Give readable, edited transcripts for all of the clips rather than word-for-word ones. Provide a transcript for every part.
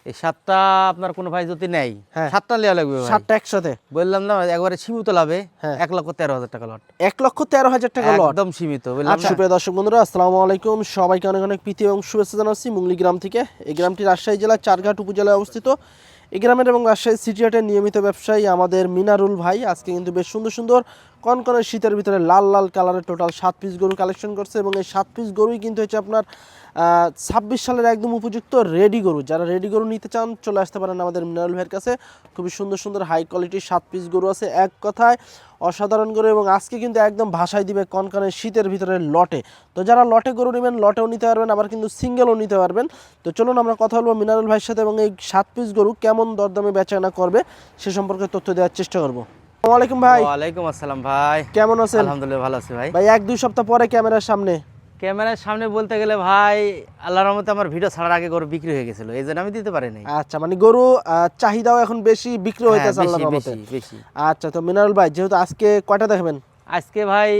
এই 7টা আপনার কোনো ভাই যদি নেয় হ্যাঁ। 7টা নেওয়া লাগবে ভাই। 7টা একসাথে বললাম না একবারে সীমিত লাভে হ্যাঁ। 1,13,000 টাকা লট। 1,13,000 টাকা লট। একদম সীমিত বললাম আচ্ছা না। সুপ্রিয় দর্শক বন্ধুরা, আসসালামু আলাইকুম। সবাইকে অনেক অনেক প্রীতি এবং শুভেচ্ছা জানাচ্ছি মুংলি গ্রাম থেকে। এই গ্রামটি রাজশাহী জেলার চারঘাট উপজেলায় অবস্থিত। এই গ্রামের এবং রাজশাহী সিটি হাটের নিয়মিত ব্যবসায়ী আমাদের মিনারুল ভাই আজকে কিন্তু বেশ সুন্দর সুন্দর কনকনে শীতের ভিতরে লাল লাল কালারের টোটাল 7 পিস গরু কালেকশন করছে এবং এই 7 পিস গরুই কিন্তু হচ্ছে আপনার 26 সালের একদম উপযুক্ত রেডি গরু। যারা রেডি গরু নিতে চান চলে আসতে পারেন আমাদের মিনারুল ভাইয়ের কাছে। খুবই সুন্দর সুন্দর হাই কোয়ালিটির 7 পিস গরু আছে, এক কথায় অসাধারণ গরু। এবং আজকে কিন্তু একদম ভাষায় দিবে কনকনে শীতের ভিতরে লটে। তো যারা লটে গরু নেবেন লটেও নিতে পারবেন, আবার কিন্তু সিঙ্গেলও নিতে পারবেন। তো চলুন আমরা কথা বলবো মিনারুল ভাইয়ের সাথে এবং এই 7 পিস গরু কেমন দরদামে বেচাকেনা করবে সে সম্পর্কে তথ্য দেওয়ার চেষ্টা করবো। আসসালামু আলাইকুম ভাই। ওয়ালাইকুম আসসালাম ভাই, কেমন আছেন? আলহামদুলিল্লাহ ভালো আছি ভাই। ভাই 1-2 সপ্তাহ পরে ক্যামেরার সামনে। ক্যামেরার সামনে বলতে গেলে ভাই আল্লাহর রহমতে আমার ভিডিও ছাড়ার আগে গরু বিক্রি হয়ে গেছিল, এই জন্য আমি দিতে পারি নাই। আচ্ছা, মানে গরু চাহিদাও এখন বেশি, বিক্রি হইতেছে হ্যাঁ, আল্লাহর রহমতে। বেশি বেশি। আচ্ছা, তো মিনারুল ভাই যেহেতু আজকে কয়টা দেখাবেন? আজকে ভাই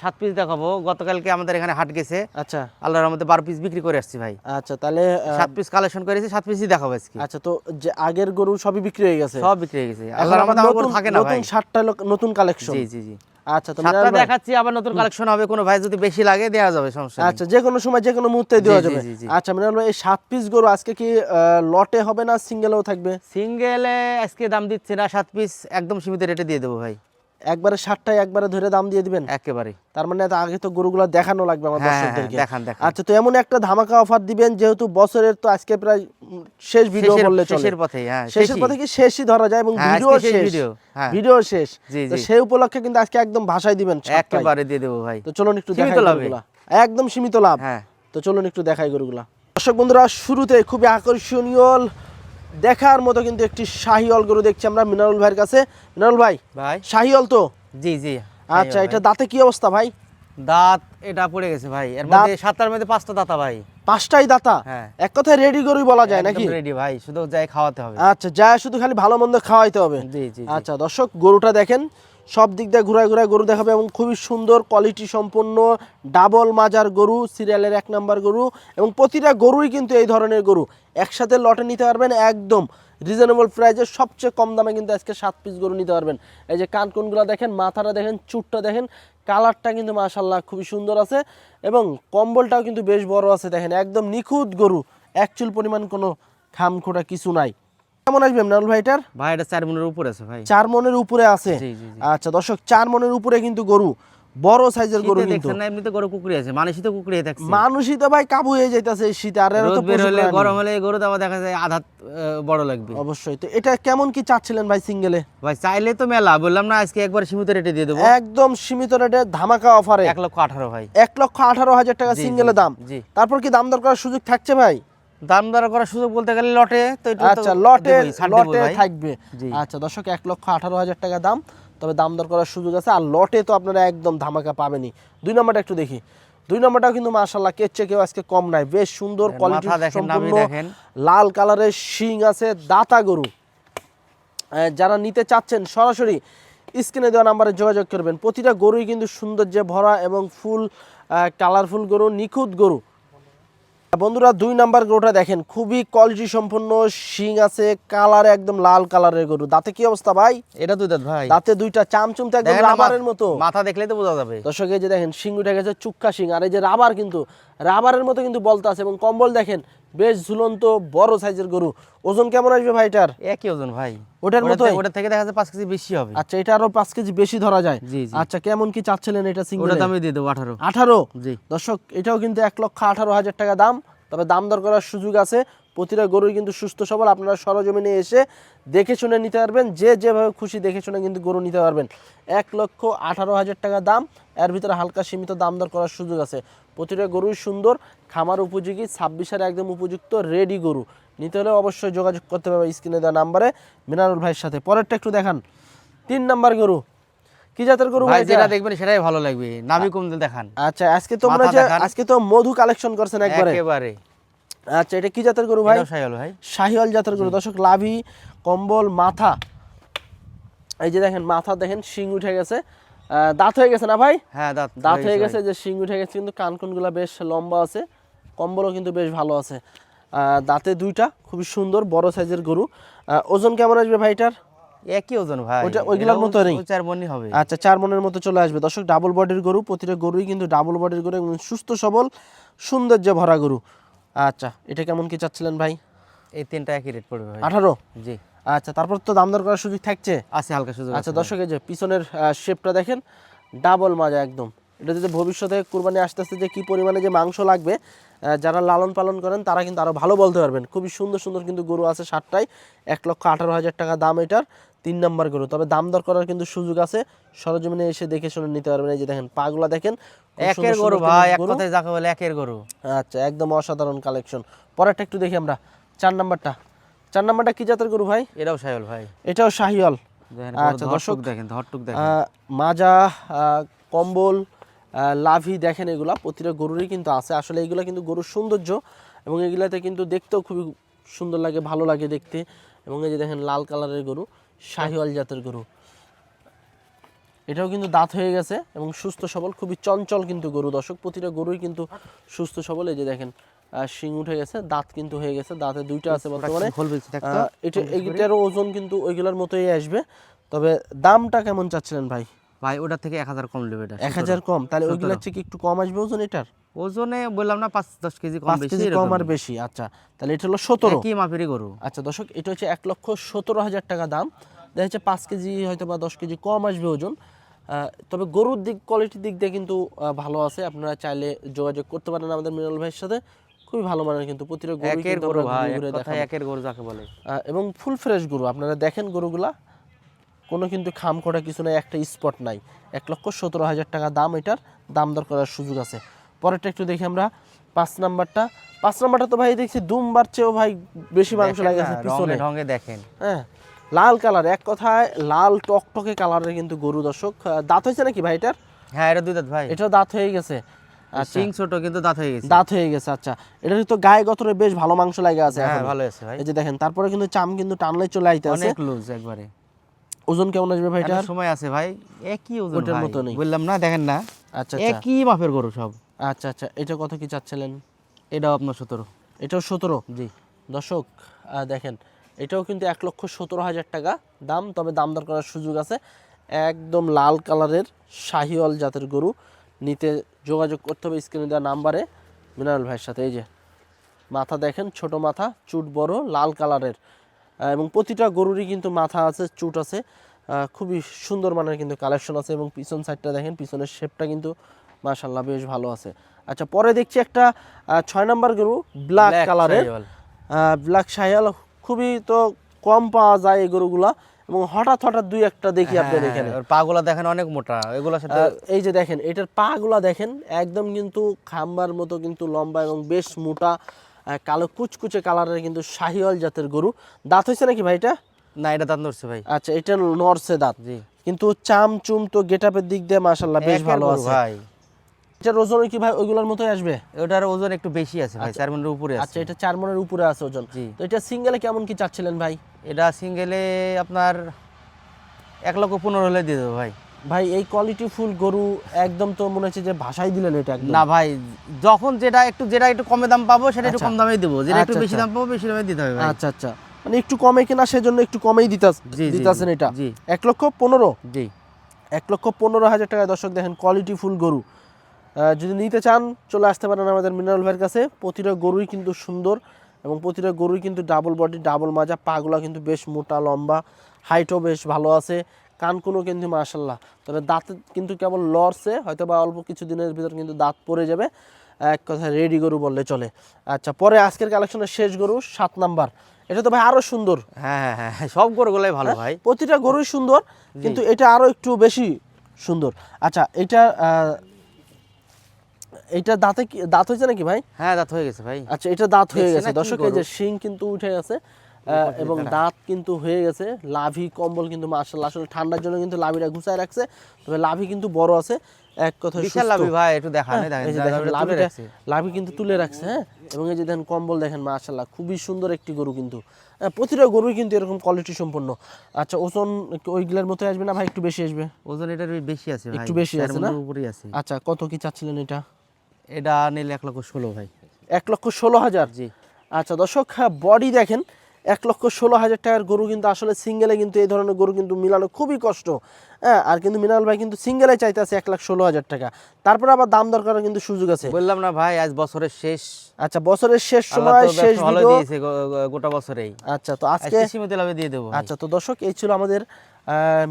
7 পিস দেখাবো। গতকালকে আমাদের এখানে হাট গেছে, আচ্ছা আল্লাহর রহমতে 12 পিস বিক্রি করে আসছি ভাই। আচ্ছা, তাহলে 7 পিস কালেকশন করেছি, 7 পিসই দেখাবো আজকে। আচ্ছা, তো যে আগের গরু সবই বিক্রি হয়ে গেছে, সব বিক্রি হয়ে গেছে এখন আল্লাহর আবার রহমতে। আমার গরু থাকে না ভাই, নতুন 7টা নতুন কালেকশন। জি জি জি। আচ্ছা, তো 7টা মিনারুল ভাই, দেখাচ্ছি, আবার নতুন কালেকশন হবে, কোনো ভাই যদি বেশি লাগে দেওয়া যাবে, সমস্যা নেই। আচ্ছা, যে কোনো সময় যে কোনো মুহূর্তে জি, দেওয়া জি, যাবে। জি, জি। আচ্ছা মিনারুল ভাই, এই 7 পিস গরু আজকে কি লটে হবে না সিঙ্গেলও থাকবে? সিঙ্গেলে আজকে দাম দিচ্ছে না, 7 পিস একদম সীমিত রেটে দিয়ে দেবো ভাই। একবারে 7টাই একবারে ধরে দাম দিয়ে দিবেন একেবারে। তার মানে তো আগে তো গরুগুলো দেখানো লাগবে আমার হ্যাঁ, দর্শকদেরকে। দেখান দেখান। আচ্ছা, তো এমন একটা ধামাকা অফার দিবেন যেহেতু বছরের তো আজকে প্রায় শেষ ভিডিও বললে চলে। শেষের পথে, হ্যাঁ শেষের পথে কি শেষই ধরা যায় এবং হ্যাঁ, ভিডিও আজকে শেষ শেষ, ভিডিও, হ্যাঁ। ভিডিও শেষ। জি, তো জি। সেই উপলক্ষে কিন্তু আজকে একদম ভাষায় দিবেন 7টাই। একেবারে দিয়ে দেবো ভাই। তো চলুন একটু সীমিত দেখাই লাভে। গরুগুলা, একদম সীমিত লাভ। হ্যাঁ। তো চলুন একটু দেখাই গরুগুলা। দর্শক বন্ধুরা, শুরুতে খুবই আকর্ষণীয় দেখার মতো কিন্তু একটি শাহিওয়াল গরু দেখছি আমরা মিনারুল ভাইয়ের কাছে। মিনারুল ভাই, ভাই শাহিওয়াল তো? জি জি। আচ্ছা, এটা দাঁতে কি অবস্থা ভাই? দাঁত এটা পড়ে গেছে ভাই, এর মধ্যে 7টার মধ্যে 5টা দাঁতা ভাই। 5টাই দাঁতা? হ্যাঁ। এক কথায় রেডি গরুই বলা যায় নাকি? রেডি ভাই, শুধু যাই খাওয়াতে হবে। আচ্ছা, যা শুধু খালি ভালো মন্দ খাওয়াইতে হবে। জি জি। আচ্ছা দর্শক, গরুটা দেখেন, সব দিক দিয়ে ঘুরায় ঘুরায় গরু দেখাবে এবং খুবই সুন্দর কোয়ালিটি সম্পন্ন ডাবল মাজার গরু, সিরিয়ালের 1 নাম্বার গরু। এবং প্রতিটা গরুই কিন্তু এই ধরনের গরু একসাথে লটে নিতে পারবেন একদম রিজনেবল প্রাইসে, সবচেয়ে কম দামে কিন্তু আজকে 7 পিস গরু নিতে পারবেন। এই যে কানকুনগুলো দেখেন, মাথাটা দেখেন, চুটটা দেখেন, কালারটা কিন্তু মাশাআল্লাহ খুবই সুন্দর আছে এবং কম্বলটাও কিন্তু বেশ বড় আছে। দেখেন একদম নিখুঁত গরু, এক চুল পরিমাণ কোনো খামখোটা কিছু নাই। কেমন আসবে মিনারুল ভাইটার? ভাই এটা 4 মনের উপরে আছে ভাই। 4 মনের উপরে আছে? জি জি জি। আচ্ছা দর্শক, 4 মনের উপরে কিন্তু গরু, বড় সাইজের গরু কিন্তু। দেখছেন না, এমনিতে গরু কুকুরি আছে, মানুষই তো কুকুরি থাকছে। মানুষই তো ভাই কাবু হয়ে যাইতাছে এই শীতে, আর এরা তো রোদ বের হলে, পশু গরম প্রাণী। হলে গরু দাম দেখা যায় আধা বড় লাগবে। অবশ্যই। তো এটা কেমন কি চাচ্ছিলেন ভাই সিঙ্গেলে? ভাই চাইলে তো মেলা, বললাম না আজকে একবার সীমিত রেটে দিয়ে দেবো। একদম সীমিত রেটে ধামাকা অফারে 1,18,000 ভাই। 1,18,000 টাকা জি, সিঙ্গেলে জি, দাম। জি। তারপর কি দাম দর করার সুযোগ থাকছে ভাই? দাম দর করার সুযোগ বলতে গেলে লটে তো একটু তো আচ্ছা, লটে দেবই, ছাড় দেবো লটে ভাই। থাকবে। জি। আচ্ছা দর্শক, 1,18,000 টাকা দাম, তবে দাম দর করার সুযোগ আছে। আর লটে তো আপনারা একদম ধামাকা পাবেনই। 2 নম্বরটা একটু দেখি। 2 নম্বরটাও কিন্তু মাশাআল্লাহ কের চেয়ে কেউ আজকে কম নাই, বেশ সুন্দর কোয়ালিটি মাথা দেখেন, নাভি সম্পূর্ণ, দেখেন। লাল কালারের শিং আছে, দাতা গরু। যারা নিতে চাচ্ছেন সরাসরি স্ক্রিনে দেওয়া নাম্বারে যোগাযোগ করবেন। প্রতিটা গরুই কিন্তু সৌন্দর্যে ভরা এবং ফুল কালারফুল গরু, নিখুঁত গরু। বন্ধুরা 2 নাম্বার গরুটা দেখেন, খুবই কোয়ালিটি সম্পন্ন, শিং আছে, কালার একদম লাল কালারের গরু। দাঁতে কি অবস্থা ভাই? এটা 2 দাঁত ভাই। দাঁতে 2টা, চামচুম তো একদম দেখেন না, রাবারের মতো। মাথা দেখলেই তো বোঝা যাবে। দর্শক এই যে দেখেন, শিং উঠে গেছে, চুক্কা শিং, আর এই যে রাবার, কিন্তু রাবারের মতো কিন্তু বলতে আছে। এবং কম্বল দেখেন, বেশ ঝুলন্ত বড় সাইজের গরু। ওজন কেমন আসবে ভাইটার? একই ওজন ভাই, ওটার মতোই? ওটা থেকে দেখা যায় 5 কেজি বেশি হবে। আচ্ছা, এটা আরো 5 কেজি বেশি ধরা যায়। জি, জি। আচ্ছা, কেমন কি চাচ্ছিলেন এটা সিঙ্গেল? ওটা দামে দিয়ে দেবো 18। 18? জি। দর্শক, এটাও কিন্তু 1,18,000 টাকা দাম, তবে দাম দর করার সুযোগ আছে। প্রতিটা গরুই কিন্তু সুস্থ সবল, আপনারা সরজমিনে এসে দেখে শুনে নিতে পারবেন, যে যেভাবে খুশি দেখে শুনে কিন্তু গরু নিতে পারবেন। 1,18,000 টাকা দাম, এর ভিতরে হালকা সীমিত দাম দর করার সুযোগ আছে। প্রতিটা গরুই সুন্দর, খামার উপযোগী, 26-এর একদম উপযুক্ত রেডি গরু। নিতে হলে অবশ্যই যোগাযোগ করতে হবে স্ক্রিনে দেওয়া নাম্বারে মিনারুল ভাইয়ের সাথে। পরেরটা একটু দেখান, 3 নাম্বার গরু। কি জাতের গরু ভাই? ভাই? যেটা দেখবেন সেটাই ভালো লাগবে, নাভি কম দেখান। আচ্ছা, আজকে তো মনে হচ্ছে আজকে তো মধু কালেকশন করছেন একবারে। একেবারে। আচ্ছা, এটা কি জাতের গরু ভাই? এটাও শাহিওয়াল ভাই। শাহিওয়াল জাতের গরু। দর্শক, লাভি, কম্বল, মাথা, এই যে দেখেন, মাথা দেখেন, শিং উঠে গেছে, দাঁত হয়ে গেছে না ভাই? হ্যাঁ, দাঁত হয়ে গেছে, যে শিং উঠে গেছে, কিন্তু কানকুনগুলা বেশ লম্বা আছে, কম্বলও কিন্তু বেশ ভালো আছে। দাঁতে দুইটা, খুবই সুন্দর বড় সাইজের গরু। ওজন কেমন আসবে ভাইটার? একই ওজন ভাই, ওইগুলোর মতো নেই? 4 মণই হবে। আচ্ছা, 4 মনের মতো চলে আসবে দর্শক। ডাবল বডির গরু, প্রতিটা গরুই কিন্তু ডাবল বডির গরু এবং সুস্থ সবল সৌন্দর্যে ভরা গরু। আচ্ছা, এটা কেমন কি চাচ্ছিলেন ভাই? এই তিনটা একই রেট পড়বে ভাই। 18? জি। আচ্ছা, তারপর তো দাম দর করার সুযোগ থাকছে? আছে, হালকা সুযোগ আচ্ছা আছে দর্শক, এই যে পিছনের শেপটা দেখেন, ডাবল মাজা একদম। এটা যদি ভবিষ্যতে কুরবানি আস্তে আস্তে যে কি পরিমাণে যে মাংস লাগবে, যারা লালন পালন করেন তারা কিন্তু আরো ভালো বলতে পারবেন। খুবই সুন্দর সুন্দর কিন্তু গরু আছে 7টায়। 1,18,000 টাকা দাম এটার। 3 নাম্বার গরু, তবে দাম দর করার কিন্তু সুযোগ আছে। সরজমিনে এসে দেখে শুনে নিতে পারবেন। এই যে দেখেন পাগুলা দেখেন, খুব একের সুন্দর গরু সুন্দর ভাই, কিন্তু এক গরু। কথায় যাকে বলে একের গরু। আচ্ছা, একদম অসাধারণ কালেকশন। পরেরটা একটু দেখি আমরা, 4 নাম্বারটা। 4 নাম্বারটা কি জাতের গরু ভাই? এটাও শাহিওয়াল ভাই। এটাও শাহিওয়াল। দেখেন আচ্ছা দর্শক, দেখেন, ধরটুক দেখেন। মাজা, কম্বল, লাভি দেখেন, এগুলা প্রতিটা গরুরই কিন্তু আছে। আসলে এগুলা কিন্তু গরুর সৌন্দর্য, এবং এগুলাতে কিন্তু দেখতেও খুবই সুন্দর লাগে, ভালো লাগে দেখতে। এবং এই যে দেখেন লাল কালারের গরু, শাহিওয়াল জাতের গরু। এটাও কিন্তু দাঁত হয়ে গেছে এবং সুস্থ সবল, খুবই চঞ্চল কিন্তু গরু দর্শক। প্রতিটা গরুই কিন্তু সুস্থ সবল। এই যে দেখেন শিং উঠে গেছে, দাঁত কিন্তু হয়ে গেছে, দাঁতে দুইটা আছে বর্তমানে। এটারও ওজন কিন্তু ওইগুলোর মতোই আসবে। তবে দামটা কেমন চাচ্ছিলেন ভাই? ভাই ওটা থেকে 1000 কম নেবে এটা। 1000 কম? তাহলে ওইগুলোর থেকে একটু কম আসবে ওজন এটার? ওজনে বললাম না 5-10 কেজি কম 5 বেশি, কেজি কম আর বেশি। আচ্ছা, তাহলে এটা হলো 17। কি মাপেরই গরু। আচ্ছা দর্শক, এটা হচ্ছে 1,17,000 টাকা দাম। দেখা যাচ্ছে 5 কেজি হয়তো বা 10 কেজি কম আসবে ওজন। তবে গরুর দিক, কোয়ালিটির দিক দিয়ে কিন্তু ভালো আছে। আপনারা চাইলে যোগাযোগ করতে পারেন আমাদের মিনাল ভাইয়ের সাথে। খুবই ভালো মানের কিন্তু প্রতিটা গরু একের কিন্তু গরু আমরা ভাই, ঘুরে এক ঘুরে কথায় দেখাবো। একের গরু যাকে বলে। এবং ফুল ফ্রেশ গরু, আপনারা দেখেন গরুগুলা কোনো কিন্তু খাম করা কিছু নাই, একটা স্পট নাই। 1,17,000 টাকা দাম এটার। দাম দর করার সুযোগ আছে। পরেরটা একটু দেখি আমরা, 5 নাম্বারটা। 5 নাম্বারটা তো ভাই দেখছি দুমবার চেয়েও ভাই বেশি মাংস লাগে আছে পিছনে। ঢঙ্গে দেখেন। হ্যাঁ, লাল কালার, এক কথায় লাল টকটকে কালারের কিন্তু গরু দর্শক। দাঁত হয়েছে নাকি ভাই এটার? হ্যাঁ, এটা দুই দাঁত ভাই। এটাও দাঁত হয়ে গেছে। সিং ছোট কিন্তু দাঁত হয়ে গেছে। দাঁত হয়ে গেছে। আচ্ছা, এটা তো গায়ে গতরে বেশ ভালো মাংস লাগে আছে। হ্যাঁ, এখন ভালো আছে ভাই। এই যে দেখেন, তারপরে কিন্তু চাম কিন্তু টানলে চলে আইতে আছে। অনেক লুজ একবারে। ওজন কেমন আসবে ভাই এটার? সময় আছে ভাই, একই ওজন ওটার ভাই, মতো নেই। বললাম না, দেখেন না, আচ্ছা একই মাপের গরু সব। আচ্ছা আচ্ছা, এটা কত কি চাচ্ছিলেন? এটাও আপনার 17। এটাও 17? জি। দর্শক দেখেন, এটাও কিন্তু 1,17,000 টাকা দাম। তবে দাম দর করার সুযোগ আছে। একদম লাল কালারের শাহিওয়াল জাতের গরু। নিতে যোগাযোগ করতে হবে স্ক্রিনে দেওয়া নাম্বারে মিনারেল ভাইয়ের সাথে। এই যে মাথা দেখেন, ছোট মাথা, চুট বড়, লাল কালারের। এবং প্রতিটা গরুরই কিন্তু মাথা আছে, চুট আছে। খুবই সুন্দর মানের কিন্তু কালেকশন আছে। এবং পিছন সাইডটা দেখেন, পিছনের শেপটা কিন্তু মাশাআল্লাহ বেশ ভালো আছে। আচ্ছা, পরে দেখছি একটা 6 নাম্বার গরু, ব্ল্যাক কালারের। ব্ল্যাক শাহিওয়াল খুবই তো কম পাওয়া যায় এই গরুগুলা, এবং হঠাৎ হঠাৎ দুই একটা দেখি আপনার এখানে। পাগুলা দেখেন অনেক মোটা, এগুলোর সাথে। এই যে দেখেন, এটার পাগুলা দেখেন, একদম কিন্তু খাম্বার মতো কিন্তু লম্বা এবং বেশ মোটা, কালো কুচকুচে কালারের কিন্তু শাহিওয়াল জাতের গরু। দাঁত হয়েছে নাকি ভাই এটা? না, এটা দাঁত নড়ছে ভাই। আচ্ছা, এটা নরসে দাঁত। জি। কিন্তু চাম চুম তো গেটআপের দিক দিয়ে মাশাআল্লাহ বেশ ভালো আছে ভাই। এটার ওজন কি ভাই ওইগুলোর মতোই আসবে? ওটার ওজন একটু বেশি আছে ভাই, 4 মণের উপরে আছে। আচ্ছা, এটা 4 মণের উপরে আছে ওজন। জি। তো এটা সিঙ্গেলে কেমন কি চাচ্ছিলেন ভাই? এটা সিঙ্গেলে আপনার 1,15,000 হলে দিয়ে দেবো ভাই। ভাই এই কোয়ালিটি ফুল গরু একদম তো মনে হচ্ছে যে ভাষাই দিলেন এটা একদম। না ভাই, যখন যেটা একটু কমে দাম পাবো সেটা একটু কম দামে দেবো, যেটা একটু বেশি দাম পাবো বেশি দামে দিতে হবে ভাই। আচ্ছা আচ্ছা, মানে একটু কমে কিনা সেজন্য একটু কমেই দিতাছেন এটা। 1,15,000? জি। 1,15,000 টাকায় দর্শক দেখেন কোয়ালিটি ফুল গরু। যদি নিতে চান চলে আসতে পারেন আমাদের মিনারেল ভাইয়ের কাছে। প্রতিটা গরুই কিন্তু সুন্দর, এবং প্রতিটা গরুই কিন্তু ডাবল বডি, ডাবল মাজা, পাগুলা কিন্তু বেশ মোটা লম্বা, হাইটও বেশ ভালো আছে, কানকুনো কিন্তু মাশাআল্লাহ। তবে দাঁত কিন্তু কেবল লড়ছে, হয়তো বা অল্প কিছু দিনের ভিতর কিন্তু দাঁত পড়ে যাবে। এক কথায় রেডি গরু বললে চলে। আচ্ছা, পরে আজকের কালেকশনের শেষ গরু 7 নাম্বার। এটা তো ভাই আরো সুন্দর। হ্যাঁ হ্যাঁ হ্যাঁ, সব গরুগুলাই ভালো ভাই, প্রতিটা গরুই সুন্দর, কিন্তু এটা আরো একটু বেশি সুন্দর। আচ্ছা, এইটা দাঁত হয়েছে নাকি ভাই? হ্যাঁ, দাঁত হয়ে গেছে ভাই। আচ্ছা, এটা দাঁত হয়ে গেছে দর্শক। এই যে শিং কিন্তু উঠে গেছে, এবং দাঁত কিন্তু হয়ে গেছে। লাভি কম্বল কিন্তু মাশাআল্লাহ, আসলে ঠান্ডার জন্য কিন্তু লাভিটা ঘুষায় রাখছে, তবে লাভি কিন্তু বড় আছে। এক কথা বিশাল লাভি ভাই, একটু দেখান। লাভি কিন্তু তুলে রাখছে। হ্যাঁ, এবং এই যে দেখেন কম্বল দেখেন মাশাআল্লাহ, খুবই সুন্দর একটি গরু কিন্তু। প্রতিটা গরুই কিন্তু এরকম কোয়ালিটি সম্পন্ন। আচ্ছা, ওজন ওইগুলোর মতো আসবে না ভাই? একটু বেশি আসবে? ওজন এটার বেশি আছে ভাই, একটু বেশি আছে না? উপরেই আছে। আচ্ছা, কত কি চাচ্ছিলেন এটা? এটা নিলে 1,16,000 ভাই। 1,16,000? জি। আচ্ছা দর্শক, বডি দেখেন 1,16,000 টাকার গরু, কিন্তু আসলে সিঙ্গেলে কিন্তু এই ধরনের গরু কিন্তু মিলানো খুবই কষ্ট। হ্যাঁ, আর কিন্তু মিনাল ভাই কিন্তু সিঙ্গেলে চাইতে আছে 1,16,000 টাকা। তারপরে আবার দাম দর করার কিন্তু সুযোগ আছে। বললাম না ভাই, আজ বছরের শেষ। আচ্ছা, বছরের শেষ আল্লাহ সময় তো শেষ ব্যবসা ভালো ভিডিও। দিয়েছে গোটা বছরেই। আচ্ছা, তো আজকে সীমিত লাভে দিয়ে দেবো। আচ্ছা, তো দর্শক, এই ছিল আমাদের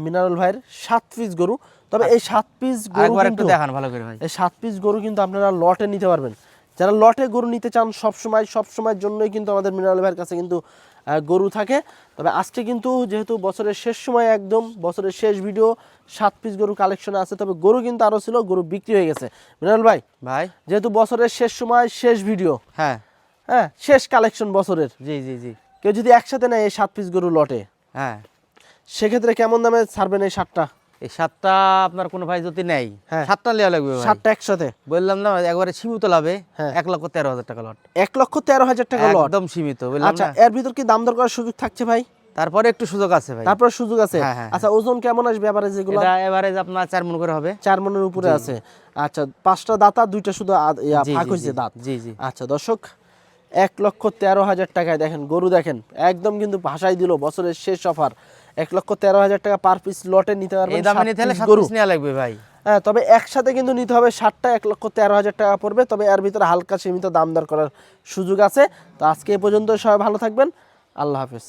মিনারুল ভাইয়ের 7 পিস গরু। তবে এই 7 পিস গরু একবার একটু কিন্তু দেখান ভালো করে ভাই। এই 7 পিস গরু কিন্তু আপনারা লটে নিতে পারবেন। যারা লটে গরু নিতে চান সব সময়ের জন্যই কিন্তু আমাদের মিনারুল ভাইয়ের কাছে কিন্তু গরু থাকে। তবে আজকে কিন্তু যেহেতু বছরের শেষ সময়, একদম বছরের শেষ ভিডিও, 7 পিস গরু কালেকশনে আছে। তবে গরু কিন্তু আরো ছিল, গরু বিক্রি হয়ে গেছে। মিনারুল ভাই, যেহেতু বছরের শেষ সময়, শেষ ভিডিও, হ্যাঁ, শেষ কালেকশন বছরের, জি জি জি, কেউ যদি একসাথে নেয় এই 7 পিস গরু লটে, হ্যাঁ, সেক্ষেত্রে কেমন দামে ছাড়বেন এই 7টা? এই 7টা আপনার কোনো ভাই যদি নেই, হ্যাঁ, 7টা নেওয়া লাগবে ভাই। 7টা একসাথে বললাম না, একবারে সীমিত লাভে। হ্যাঁ, 1,13,000 টাকা লট। 1,13,000 টাকা লট, একদম সীমিত, বললাম আচ্ছা, না। এর ভিতর কি দাম দর করার সুযোগ থাকছে ভাই? তারপরে একটু সুযোগ আছে ভাই। তারপর সুযোগ আছে। হ্যাঁ, হ্যাঁ, আচ্ছা, ওজন কেমন আসবে এভারেজ? এগুলো এটা এভারেজ আপনার 4 মণ করে হবে। 4 মণের উপরে আছে। আচ্ছা, 5টা দাঁতা, 2টা শুধু জি, ফাঁক জি, হয়েছে দাঁত। জি জি। আচ্ছা দর্শক, 1,13,000 টাকায় দেখেন গরু, দেখেন একদম কিন্তু ভাষায় দিল বছরের শেষ অফার। 1,13,000 টাকা পার পিস লটে নিতে পারবেন। এই দামে নিতে হলে 7 গরু পিস নেওয়া লাগবে ভাই। হ্যাঁ, তবে একসাথে কিন্তু নিতে হবে 7টা, 1,13,000 টাকা পড়বে। তবে এর ভিতরে হালকা সীমিত দাম দর করার সুযোগ আছে। তো আজকে এ পর্যন্ত, সবাই ভালো থাকবেন, আল্লাহ হাফেজ।